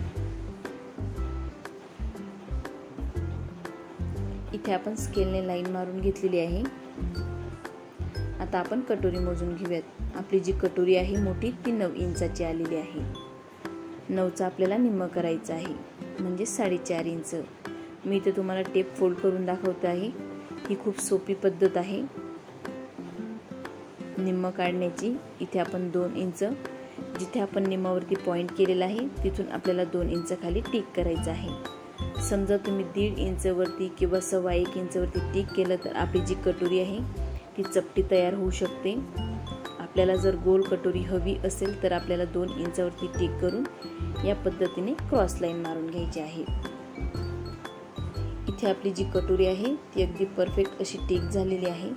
इथे आपण स्केलने लाईन मारून घेतलेली आहे। आता आपण कटोरी मोजून घेऊयात। आपली जी कटोरी आहे मोठी ती 9 इंचाची आलेली आहे। 9चा आपल्याला निम्म करायचं आहे, म्हणजे 4.5 इंच। मी इथे तुम्हाला टेप फोल्ड करून दाखवते आहे। ही खूप सोपी पद्धत आहे निम्म काढण्याची। इथे आपण 2 इंच, जिथे आपण निम्मावरती पॉइंट केलेला आहे तिथून आपल्याला 2 इंच खाली टिक करायचं आहे। समजा तुम्ही 1.5 इंचवरती किंवा 1.25 इंचवरती टिक केलं तर आपली जी कटोरी आहे ती चपटी तयार होऊ शकते। आपल्याला जर गोल कटोरी हवी असेल तर आपल्याला 2 इंचावरती टिक करून या पद्धतीने क्रॉस लाईन मारून घ्यायची आहे। इथे आपली जी कटोरी आहे ती अगदी परफेक्ट अशी टिक झालेली आहे।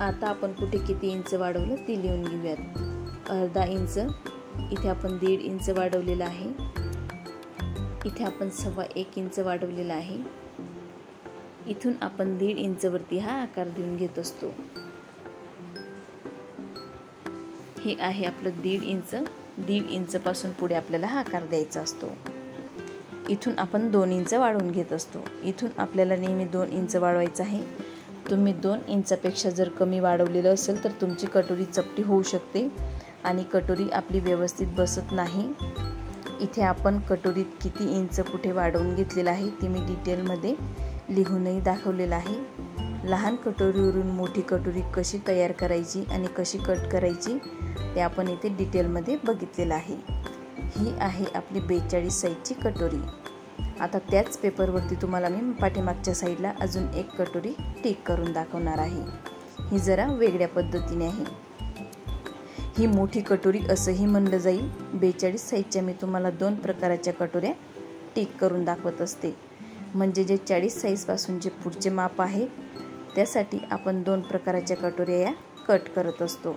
आता आपण कुठे किती इंच वाढवलं ती लिहून घेऊयात। अर्धा इंच, इथे आपण 1.5 इंच वाढवलेला आहे, इथे आपण 1.25 इंच वाढवलेला आहे। इथून आपण 1.5 इंच वरती हा आकार देऊन घेत असतो। हे आहे आपलं 1.5 इंच। 1.5 इंच पासून पुढे आपल्याला हा आकार द्यायचा असतो। इथून आपण 2 इंच वाढवून घेत असतो। इथून आपल्याला नेहमी 2 इंच वाढवायचं आहे। तुम्ही 2 इंचापेक्षा जर कमी वाढवलेलं असेल तर तुमची कटोरी चपटी होऊ शकते आणि कटोरी आपली व्यवस्थित बसत नाही। इथे आपण कटोरीत किती इंच कुठे वाढवून घेतलेलं आहे ते मी डिटेलमध्ये लिहूनही दाखवलेलं आहे। लहान कटोरीवरून मोठी कटोरी कशी तयार करायची आणि कशी कट करायची ते आपण इथे डिटेलमध्ये बघितलेलं आहे। ही आहे आपली 42 साईजची कटोरी। आता त्याच पेपरवरती तुम्हाला मी पाठीमागच्या साईडला अजून एक कटोरी टिक करून दाखवणार आहे। ही जरा वेगळ्या पद्धतीने आहे। ही मोठी कटोरी असंही म्हणलं जाईल। 42 साईजच्या मी तुम्हाला 2 प्रकारच्या कटोऱ्या टिक करून दाखवत असते। म्हणजे जे 40 साईजपासून जे पुढचे माप आहे त्यासाठी आपण 2 प्रकारच्या कटोऱ्या या कट करत असतो।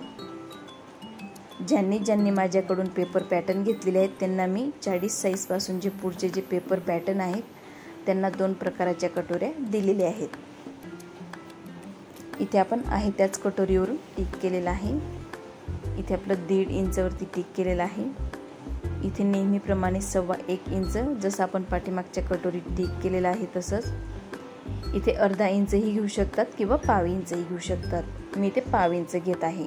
ज्यांनी माझ्याकडून पेपर पॅटर्न घेतलेले आहेत त्यांना मी 40 साईजपासून जे पुढचे जे पेपर पॅटर्न आहेत त्यांना 2 प्रकारच्या कटोऱ्या दिलेल्या आहेत। इथे आपण आहे त्याच कटोरीवरून टिक केलेला आहे। इथे आपलं 1.5 इंचवरती टिक केलेलं आहे। इथे नेहमीप्रमाणे 1.25 इंच जसं आपण पाठीमागच्या कटोरीत टिक केलेलं आहे तसंच इथे अर्धा इंचही घेऊ शकतात किंवा पाव इंचही घेऊ शकतात। मी इथे पाव इंच घेत आहे।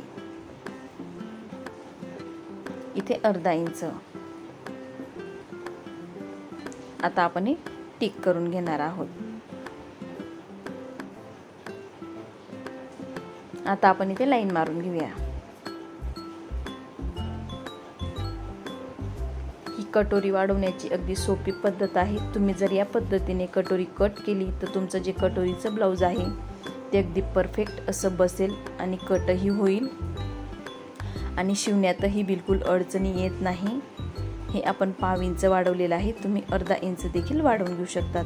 इथे अर्धा इंच। आता आपण हे टिक करून घेणार आहोत। आता आपण इथे लाईन मारून घेऊया। ही कटोरी वाढवण्याची अगदी सोपी पद्धत आहे। तुम्ही जर या पद्धतीने कटोरी कट केली तर तुमचं जे कटोरीचं ब्लाऊज आहे ते अगदी परफेक्ट असं बसेल आणि कटही होईल आणि शिवण्यातही बिलकुल अडचणी येत नाही। हे आपण पाव इंच वाढवलेलं आहे। तुम्ही अर्धा इंच देखील वाढवून घेऊ शकतात।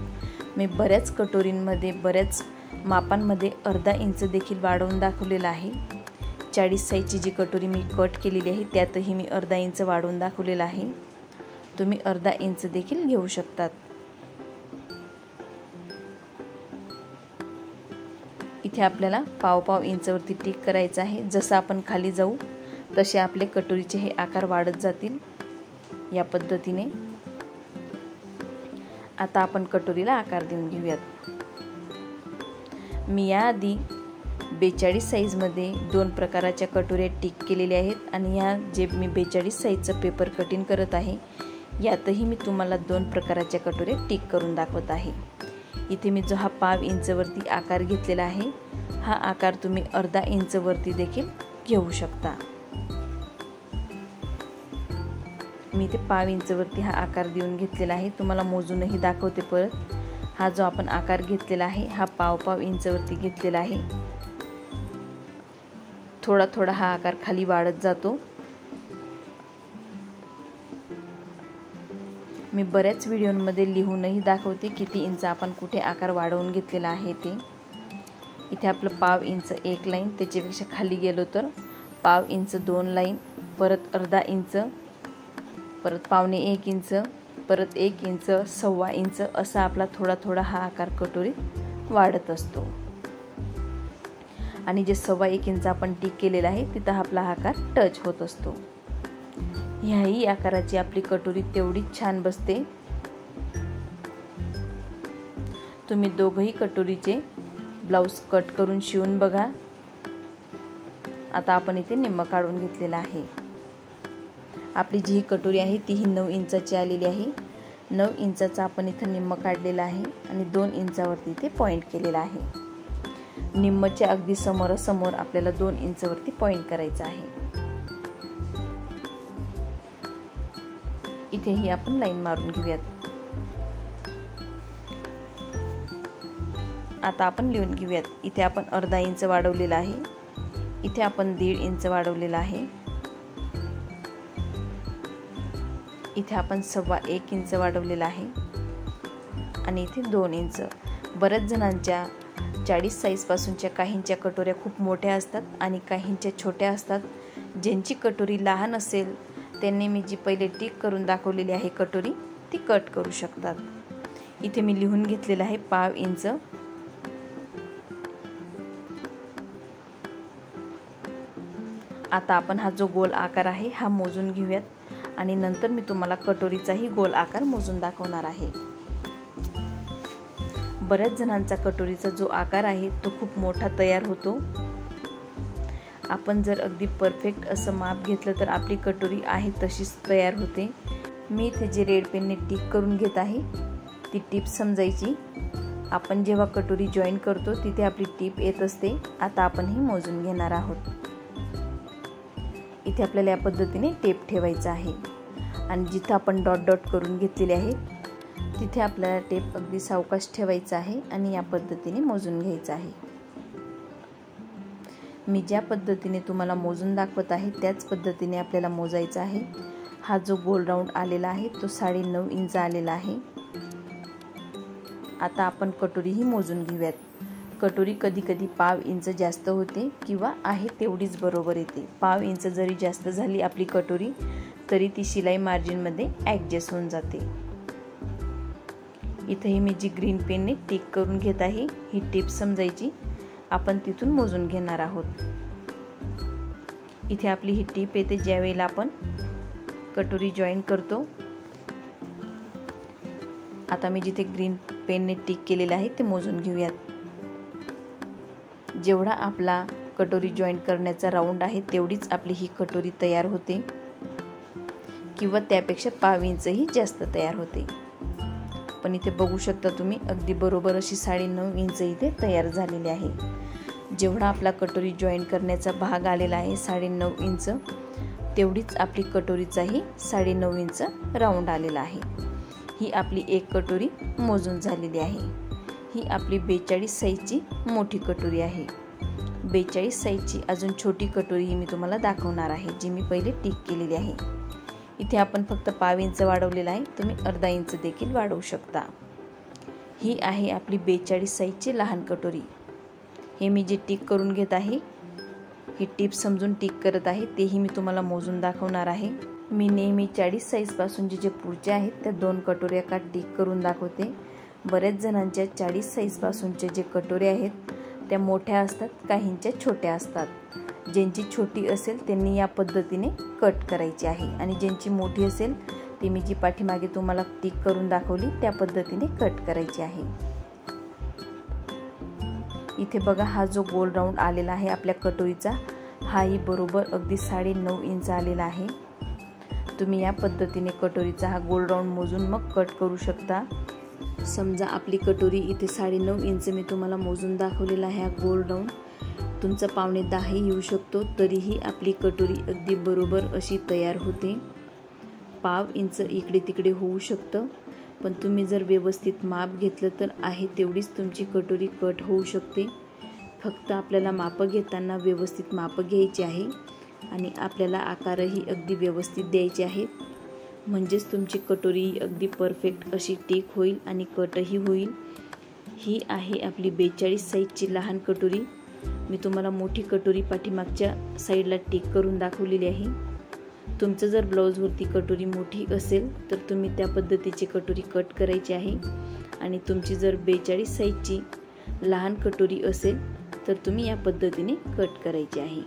मी बऱ्याच कटोरींमध्ये बऱ्याच मापांमध्ये अर्धा इंच देखील वाढवून दाखवलेलं आहे। 40 साईजची जी कटोरी मी कट केलेली आहे त्यातही मी अर्धा इंच वाढवून दाखवलेलं आहे। तुम्ही अर्धा इंच देखील घेऊ शकतात। इथे आपल्याला पाव इंचवरती टिक करायचं आहे। जसं आपण खाली जाऊ तसे आपले कटोरीचे हे आकार वाढत जातील या पद्धतीने। आता आपण कटोरीला आकार देऊन घेऊयात। मी याआधी 42 साईजमध्ये 2 प्रकारच्या कटोऱ्या टिक केलेल्या आहेत आणि या जे मी 42 साईजचं पेपर कटिंग करत आहे यातही मी तुम्हाला 2 प्रकारच्या कटोऱ्या टिक करून दाखवत आहे। इथे मी जो हा पाव इंचवरती आकार घेतलेला आहे हा आकार तुम्ही अर्धा इंचवरती देखील घेऊ शकता। मी इथे पाव इंचवरती हा आकार देऊन घेतलेला आहे। तुम्हाला मोजूनही दाखवते परत। हा जो आपण आकार घेतलेला आहे हा पाव इंचवरती घेतलेला आहे। थोडा थोडा हा आकार खाली वाढत जातो। मी बऱ्याच व्हिडिओमध्ये लिहूनही दाखवते किती इंच आपण कुठे आकार वाढवून घेतलेला आहे ते। इथे आपलं पाव इंच 1 लाईन, त्याच्यापेक्षा खाली गेलो तर पाव इंच 2 लाईन, परत अर्धा इंच, परत पावणे 1 इंच, परत 1 इंच, 1.25 इंच असा आपला थोडा थोडा हा आकार कटोरीत वाढत असतो। आणि जे 1.25 इंच आपण टिक केलेला आहे तिथं आपला हा आकार टच होत असतो। ह्याही आकाराची आपली कटोरी तेवढीच छान बसते। तुम्ही दोघही कटोरीचे ब्लाऊज कट करून शिवून बघा। आता आपण इथे निम्म काढून घेतलेला आहे। आपली जी कटोरी आहे ती 9 इंचाची आलेली आहे। 9 इंचाचा आपण इथे निम्म काढलेला आहे आणि 2 इंचावरती इथे पॉइंट केलेला आहे। निम्मच्या अगदी समोरासमोर आपल्याला 2 इंचावरती पॉइंट करायचा आहे। इथेही आपण लाईन मारून घेऊयात। आता आपण लिहून घेऊयात। इथे आपण अर्धा इंच वाढवलेला आहे, इथे आपण 1.5 इंच वाढवलेला आहे, इथे आपण 1.25 इंच वाढवलेला आहे आणि इथे 2 इंच। बऱ्याच जणांच्या 40 साईजपासूनच्या काहींच्या कटोऱ्या खूप मोठ्या असतात आणि काहींच्या छोट्या असतात. ज्यांची कटोरी लहान असेल त्यांनी मी जी पहिले टिक करून दाखवलेली आहे कटोरी ती कट करू शकतात. इथे मी लिहून घेतलेलं आहे 1/2 इंच. आता आपण हा जो गोल आकार आहे हा मोजून घेऊयात आणि नंतर मी तुम्हाला कटोरीचाही गोल आकार मोजून दाखवणार आहे. बऱ्याच जणांचा कटोरीचा जो आकार आहे तो खूप मोठा तयार होतो. आपण जर अगदी परफेक्ट असं माप घेतलं तर आपली कटोरी आहे तशीच तयार होते. मी इथे जे रेड पेनने टिक करून घेत आहे ती टिप समजायची. आपण जेव्हा कटोरी जॉईन करतो तिथे आपली टिप येत असते. आता आपण ही मोजून घेणार आहोत. इथे आपल्याला या पद्धतीने टेप ठेवायचा आहे आणि जिथे आपण डॉट डॉट करून घेतलेले आहे तिथे आपल्याला टेप अगदी सावकाश ठेवायचा आहे आणि या पद्धतीने मोजून घ्यायचं आहे. मी ज्या पद्धतीने तुम्हाला मोजून दाखवत आहे त्याच पद्धतीने आपल्याला मोजायचा आहे. हा जो गोल राऊंड आलेला आहे तो 9.5 इंच आलेला आहे. आता आपण कटोरीही मोजून घेऊयात. कटोरी कधी कधी 1/2 इंच जास्त होते किंवा आहे तेवढीच बरोबर येते. 1/2 इंच जरी जास्त झाली आपली कटोरी तरी ती शिलाई मार्जिनमध्ये ॲडजस्ट होऊन जाते. इथेही मी जी ग्रीन पेनने टिक करून घेत आहे ही टिप समजायची. आपण तिथून मोजून घेणार आहोत. इथे आपली ही टिप येते ज्या वेळेला आपण कटोरी जॉईन करतो. आता मी जिथे ग्रीन पेनने टिक केलेलं आहे ते मोजून घेऊयात. जेवढा आपला कटोरी जॉईन करण्याचा राऊंड आहे तेवढीच आपली ही कटोरी तयार होते किंवा त्यापेक्षा 1/2 इंचही जास्त तयार होते. पण इथे बघू शकता तुम्ही अगदी बरोबर अशी 9.5 इंच इथे तयार झालेली आहे. जेवढा आपला कटोरी जॉईन करण्याचा भाग आलेला आहे 9.5 इंच तेवढीच आपली कटोरीचाही 9.5 इंच राऊंड आलेला आहे. ही आपली एक कटोरी मोजून झालेली आहे. ही आपली 42 साईजची मोठी कटोरी आहे. 42 साईजची अजून छोटी कटोरी ही मी तुम्हाला दाखवणार आहे जी मी पहिले टिक केलेली आहे. इथे आपण फक्त 1/2 इंच वाढवलेला आहे. तुम्ही अर्धा इंच देखील वाढवू शकता. ही आहे आपली 42 साईजची लहान कटोरी. हे मी जे टिक करून घेत आहे ही टिप समजून टिक करत आहे तेही मी तुम्हाला मोजून दाखवणार आहे. मी नेहमी 40 साईजपासून जे पुढचे आहेत त्या 2 कटोऱ्या का टिक करून दाखवते. बऱ्याच जणांच्या 40 साईजपासूनचे जे कटोरे आहेत त्या मोठ्या असतात, काहींच्या छोट्या असतात. ज्यांची छोटी असेल त्यांनी या पद्धतीने कट करायची आहे आणि ज्यांची मोठी असेल ती मी जी पाठीमागे तुम्हाला टिक करून दाखवली त्या पद्धतीने कट करायची आहे. इथे बघा हा जो गोल राऊंड आलेला आहे आपल्या कटोरीचा हाही बरोबर अगदी 9.5 इंच आलेला आहे. तुम्ही या पद्धतीने कटोरीचा हा गोल राऊंड मोजून मग कट करू शकता. समजा आपली कटोरी इथे 9.5 इंच मी तुम्हाला मोजून दाखवलेला आहे. हा गोल राऊंड तुमचा 9.5 येऊ शकतो तरीही आपली कटोरी अगदी बरोबर अशी तयार होते. 1/2 इंच इकडे तिकडे होऊ शकतं पण तुम्ही जर व्यवस्थित माप घेतलं तर आहे तेवढीच तुमची कटोरी कट होऊ शकते. फक्त आपल्याला मापं घेताना व्यवस्थित मापं घ्यायची आहे आणि आपल्याला आकारही अगदी व्यवस्थित द्यायचे आहेत. म्हणजेच तुमची कटोरी अगदी परफेक्ट अशी टिक होईल आणि कटही होईल. ही आहे आपली 42 साईजची लहान कटोरी. मी तुम्हाला मोठी कटोरी पाठीमागच्या साईडला टिक करून दाखवलेली आहे. तुमचं जर ब्लाऊजवरती कटोरी मोठी असेल तर तुम्ही त्या पद्धतीची कटोरी कट करायची आहे आणि तुमची जर 42 साईजची लहान कटोरी असेल तर तुम्ही या पद्धतीने कट करायची आहे.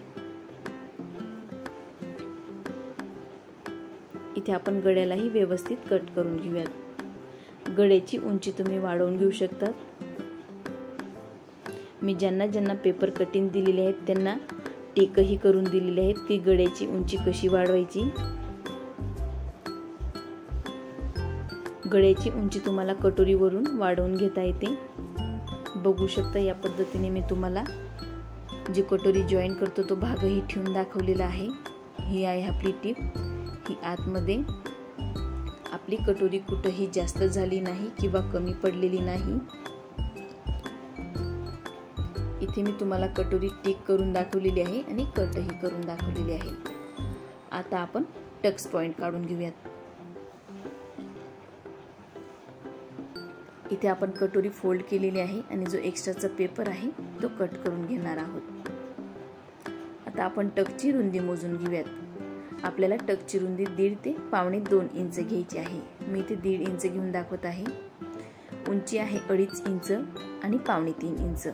इथे आपण गळ्यालाही व्यवस्थित कट करून घेऊयात. गळ्याची उंची तुम्ही वाढवून घेऊ शकता. मी ज्यांना पेपर कटिंग दिलेले आहेत त्यांना टेकही करून दिलेले आहेत की गळ्याची उंची कशी वाढवायची. गळ्याची उंची तुम्हाला कटोरीवरून वाढवून घेता येते. बघू शकता या पद्धतीने मी तुम्हाला जी कटोरी जॉईन करतो तो भागही ठेवून दाखवलेला आहे. ही आहे आपली टिप. ही आतमध्ये आपली कटोरी कुठेही जास्त झाली नाही किंवा कमी पडलेली नाही. इथे मी तुम्हाला कटोरी टिक करून दाखवलेली आहे आणि कटही करून दाखवलेली आहे. आता आपण टक्स पॉइंट काढून घेऊयात. इथे आपण कटोरी फोल्ड केलेली आहे आणि जो एक्स्ट्राचा पेपर आहे तो कट करून घेणार आहोत। आता आपण टकची रुंदी मोजून घेऊयात। आपल्याला टकची रुंदी 1.5 ते 1.25 इंच घ्यायची आहे। मी इथे 1.5 इंच घेऊन दाखवत आहे। उंची आहे 2.5 इंच आणि 2.25 इंच।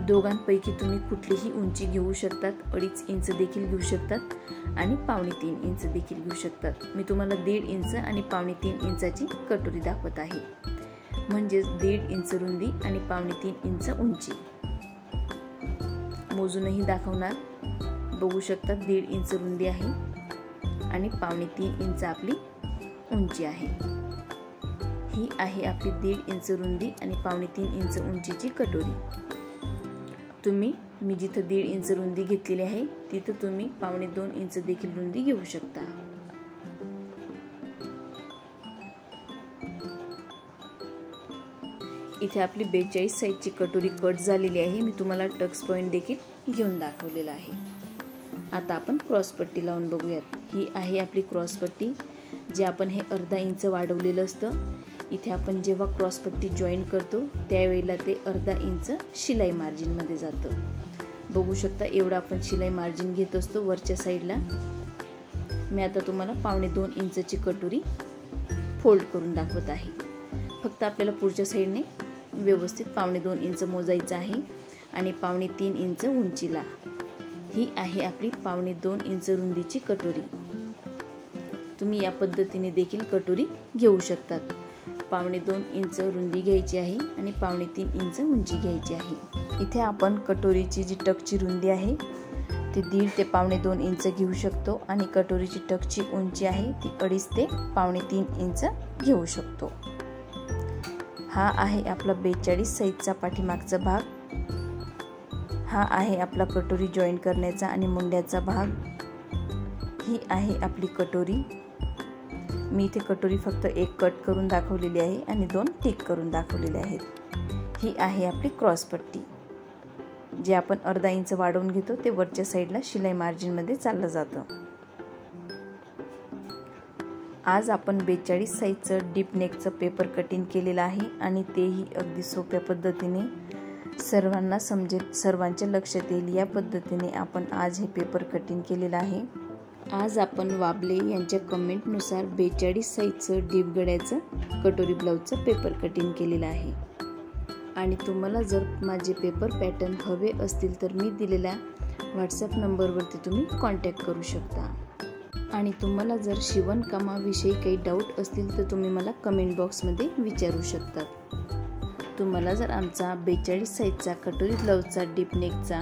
दोघांपैकी तुम्ही कुठलीही उंची घेऊ शकतात। 2.5 इंच देखील घेऊ शकतात आणि 2.25 इंच देखील घेऊ शकतात। मी तुम्हाला 1.5 इंच आणि 2.25 इंचाची कटोरी दाखवत आहे, म्हणजे 1.5 इंच रुंदी आणि 2.25 इंच उंची। मोजूनही दाखवणार, बघू शकता 1.5 इंच रुंदी आहे आणि 2.25 इंच आपली उंची आहे। ही आहे आपली 1.5 इंच रुंदी आणि 2.25 इंच उंचीची कटोरी। तुम्ही मी जिथं 1.5 इंच रुंदी घेतलेली आहे तिथं तुम्ही 2.25 इंच देखील रुंदी घेऊ शकता। इथे आपली 42 साईजची कटोरी कट झालेली आहे। मी तुम्हाला टक्स पॉइंट देखील घेऊन दाखवलेला आहे। आता आपण क्रॉस पट्टी लावून बघूयात। ही आहे आपली क्रॉस पट्टी, जे आपण हे अर्धा इंच वाढवलेलं असतं। इथे आपण जेव्हा क्रॉस पट्टी जॉईन करतो त्यावेळेला ते अर्धा इंच शिलाई मार्जिन मध्ये जातं। बघू शकता एवढं आपण शिलाई मार्जिन घेत असतो वरच्या साईडला। मी आता तुम्हाला 2.25 इंचची कटोरी फोल्ड करून दाखवत आहे। फक्त आपल्याला पुढच्या साईडने व्यवस्थित 2.25 इंच मोजायचं आहे आणि 2.25 इंच उंचीला। ही आहे आपली 2.25 इंच रुंदीची कटोरी। तुम्ही या पद्धतीने देखील कटोरी घेऊ शकतात। 2.25 इंच रुंदी घ्यायची आहे आणि 2.25 इंच उंची घ्यायची आहे। इथे आपण कटोरीची जी टकची रुंदी आहे ती 1.5 ते 2.25 इंच घेऊ शकतो आणि कटोरीची टकची उंची आहे ती 2.5 ते 2.25 इंच घेऊ शकतो। हा आहे आपला 42 साईजचा पाठीमागचा भाग। हा आहे आपला कटोरी जॉईन करण्याचा आणि मुंड्याचा भाग। ही आहे आपली कटोरी। मी इथे कटोरी फक्त एक कट करून दाखवलेली आहे आणि 2 टिक करून दाखवलेले आहेत। ही आहे आपली क्रॉस पट्टी, जे आपण अर्धा इंच वाढवून घेतो ते वरच्या साईडला शिलाई मार्जिन मध्ये चाललं जातं। आज आपण 42 साईजचं डीप नेकचं पेपर कटिंग केलेलं आहे आणि तेही अगदी सोप्या पद्धतीने सर्वांना समजेल, सर्वांच्या लक्षात येईल या पद्धतीने आपण आज हे पेपर कटिंग केलेलं आहे। आज आपण वाबले यांच्या कमेंटनुसार 42 साईजचं डीप गळ्याचं कटोरी ब्लाउजचं पेपर कटिंग केलेलं आहे। आणि तुम्हाला जर माझे पेपर पॅटर्न हवे असतील तर मी दिलेल्या व्हॉट्सअप नंबरवरती तुम्ही कॉन्टॅक्ट करू शकता। आणि तुम्हाला जर शिवणकामाविषयी काही डाऊट असतील तर तुम्ही मला कमेंट बॉक्समध्ये विचारू शकता। तुम्हाला जर आमचा 42 साईजचा कटोरी ब्लाउजचा डीप नेकचा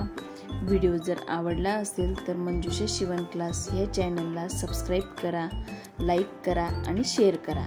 व्हिडिओ जर आवडला असेल तर मंजुषा शिवण क्लास या चॅनलला सबस्क्राईब करा, लाईक करा आणि शेअर करा।